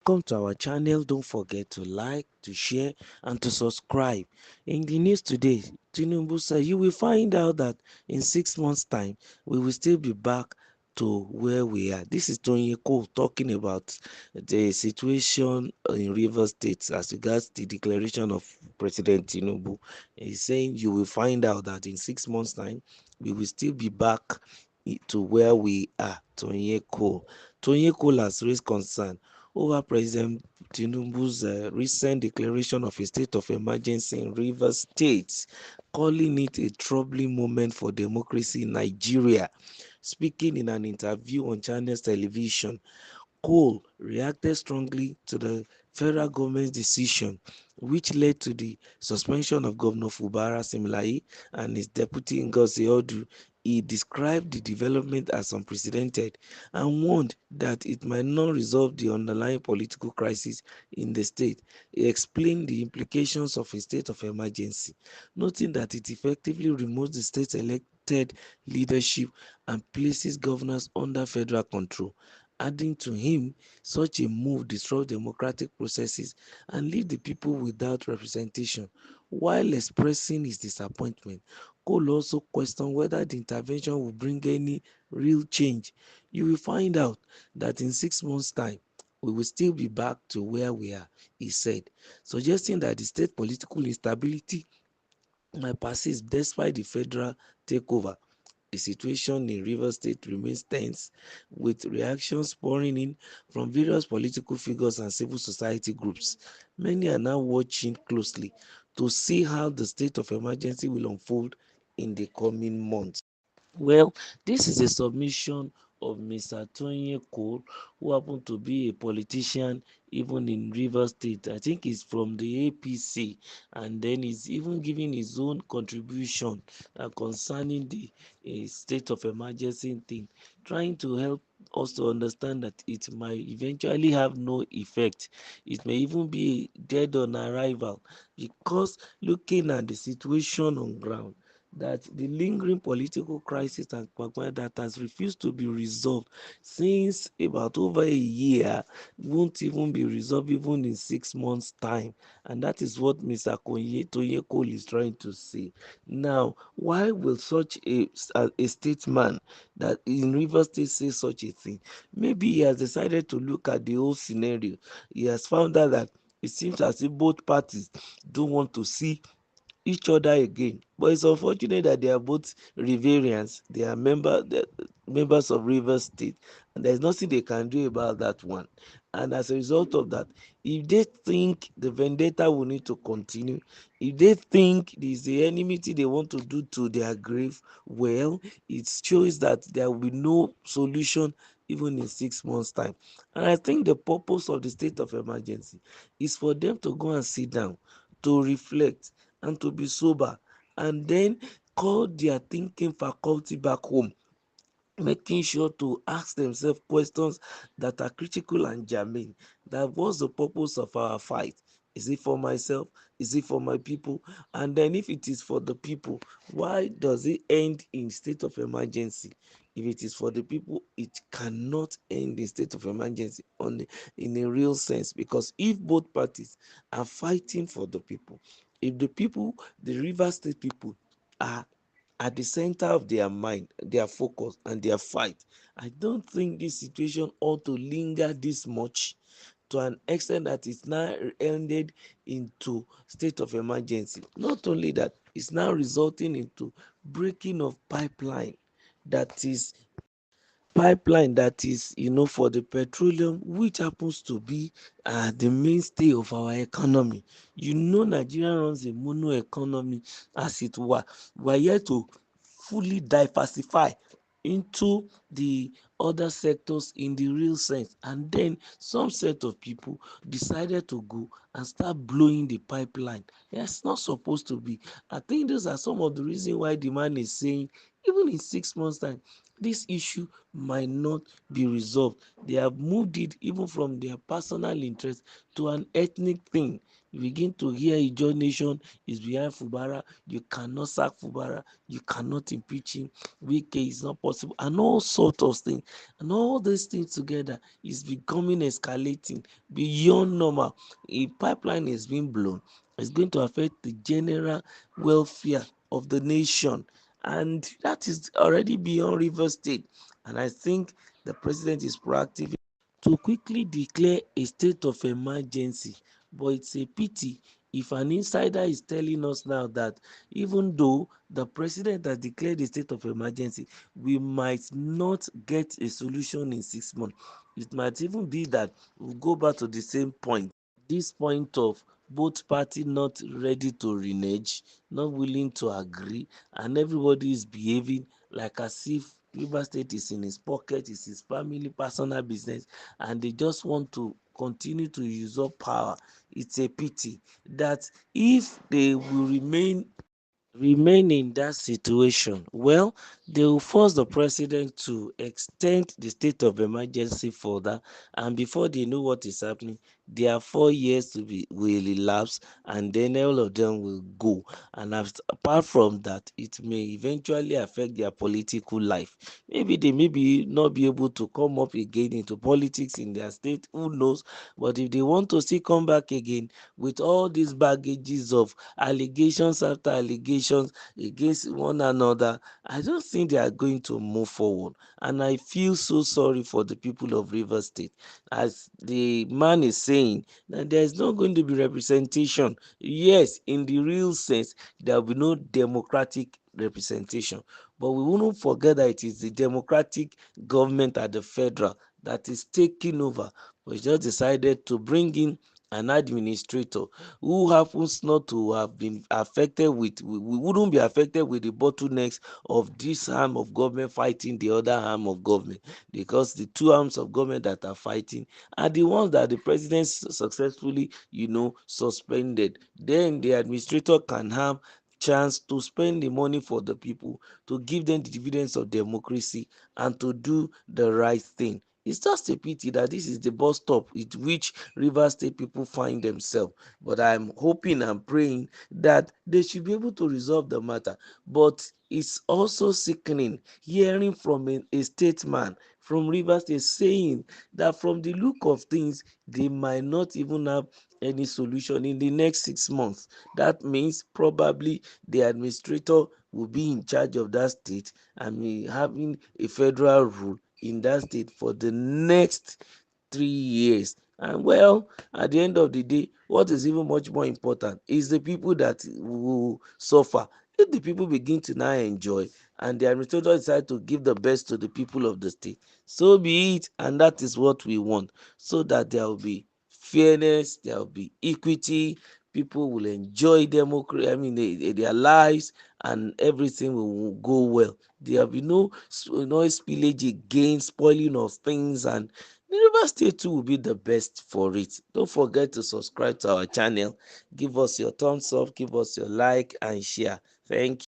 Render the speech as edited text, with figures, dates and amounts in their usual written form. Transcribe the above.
Welcome to our channel. Don't forget to like, to share, and to subscribe. In the news today, Tinubu said you will find out that in 6 months' time, we will still be back to where we are. This is Tony Cole talking about the situation in Rivers State as regards the declaration of President Tinubu. He's saying you will find out that in 6 months' time, we will still be back to where we are. Tony Cole has raised concern over President Tinubu's recent declaration of a state of emergency in Rivers State, calling it a troubling moment for democracy in Nigeria. Speaking in an interview on Channels Television, Cole reacted strongly to the federal government's decision, which led to the suspension of Governor Fubara Similai and his deputy Ngozi Odu. He described the development as unprecedented and warned that it might not resolve the underlying political crisis in the state. He explained the implications of a state of emergency, noting that it effectively removes the state's elected leadership and places governors under federal control. Adding to him, such a move disrupts democratic processes and leaves the people without representation. While expressing his disappointment, Cole also questioned whether the intervention will bring any real change. You will find out that in 6 months' time, we will still be back to where we are, he said, suggesting that the state political instability might persist despite the federal takeover. The situation in Rivers State remains tense, with reactions pouring in from various political figures and civil society groups. Many are now watching closely to see how the state of emergency will unfold in the coming months. Well, this is a submission of Mr. Tony Cole, who happened to be a politician even in Rivers State. I think he's from the APC, and then he's even giving his own contribution concerning the state of emergency thing, trying to help us to understand that it might eventually have no effect. It may even be dead on arrival, because looking at the situation on ground, that the lingering political crisis and quagmire that has refused to be resolved since about over a year won't even be resolved even in 6 months' time. And that is what Mr. Toye Cole is trying to say. Now, why will such a statesman that in Rivers State say such a thing? Maybe he has decided to look at the whole scenario. He has found out that it seems as if both parties don't want to see each other again. But it's unfortunate that they are both Riverians. They are members of Rivers State, and there's nothing they can do about that one. And as a result of that, if they think the vendetta will need to continue, if they think there's the enmity they want to do to their grave, well, it shows that there will be no solution even in 6 months' time. And I think the purpose of the state of emergency is for them to go and sit down, to reflect, and to be sober, and then call their thinking faculty back home, making sure to ask themselves questions that are critical and germane. That was the purpose of our fight. Is it for myself? Is it for my people? And then if it is for the people, why does it end in state of emergency? If it is for the people, it cannot end in state of emergency in a real sense, because if both parties are fighting for the people, if the people, the River State people, are at the center of their mind, their focus, and their fight, I don't think this situation ought to linger this much, to an extent that it's now ended into state of emergency. Not only that, it's now resulting into breaking of that is for the petroleum, which happens to be the mainstay of our economy. Nigeria runs a mono economy, as it were. We are yet to fully diversify into the other sectors in the real sense, and then some set of people decided to go and start blowing the pipeline. That's not supposed to be. I think those are some of the reasons why the man is saying even in 6 months time this issue might not be resolved. They have moved it even from their personal interest to an ethnic thing. You begin to hear Ijaw nation is behind Fubara. You cannot sack Fubara. You cannot impeach him. Wike is not possible, and all sorts of things. And all these things together is becoming escalating beyond normal. A pipeline is being blown. It's going to affect the general welfare of the nation, and that is already beyond Rivers State. And I think the president is proactive to quickly declare a state of emergency. But it's a pity if an insider is telling us now that even though the president has declared a state of emergency, we might not get a solution in 6 months. It might even be that we'll go back to the same point, this point of both party not ready to renege, not willing to agree, and everybody is behaving like as if Rivers State is in his pocket, is his family personal business, and they just want to continue to use up power. It's a pity that if they will remain in that situation, well, they will force the president to extend the state of emergency further, and before they know what is happening, their 4 years will elapse, and then all of them will go. And apart from that, it may eventually affect their political life. Maybe they may not be able to come up again into politics in their state, who knows? But if they want to still come back again with all these baggages of allegations after allegations against one another, I don't think they are going to move forward. And I feel so sorry for the people of Rivers State. As the man is saying, that there is not going to be representation. Yes, in the real sense, there will be no democratic representation. But we wouldn't forget that it is the democratic government at the federal that is taking over. We just decided to bring in an administrator who happens not to have been affected with, we wouldn't be affected with the bottlenecks of this arm of government fighting the other arm of government, because the two arms of government that are fighting are the ones that the president successfully, suspended. Then the administrator can have chance to spend the money for the people, to give them the dividends of democracy, and to do the right thing. It's just a pity that this is the bus stop at which Rivers State people find themselves. But I'm hoping and praying that they should be able to resolve the matter. But it's also sickening hearing from a statesman from Rivers State saying that from the look of things, they might not even have any solution in the next 6 months. That means probably the administrator will be in charge of that state and be having a federal rule in that state for the next 3 years. And well, at the end of the day, what is even much more important is the people that will suffer. If the people begin to now enjoy and the administrator decide to give the best to the people of the state, so be it. And that is what we want, so that there will be fairness, there will be equity, people will enjoy democracy, their lives, and everything will go well. There will be no spillage again, spoiling of things, and the River State 2 will be the best for it. Don't forget to subscribe to our channel. Give us your thumbs up, give us your like, and share. Thank you.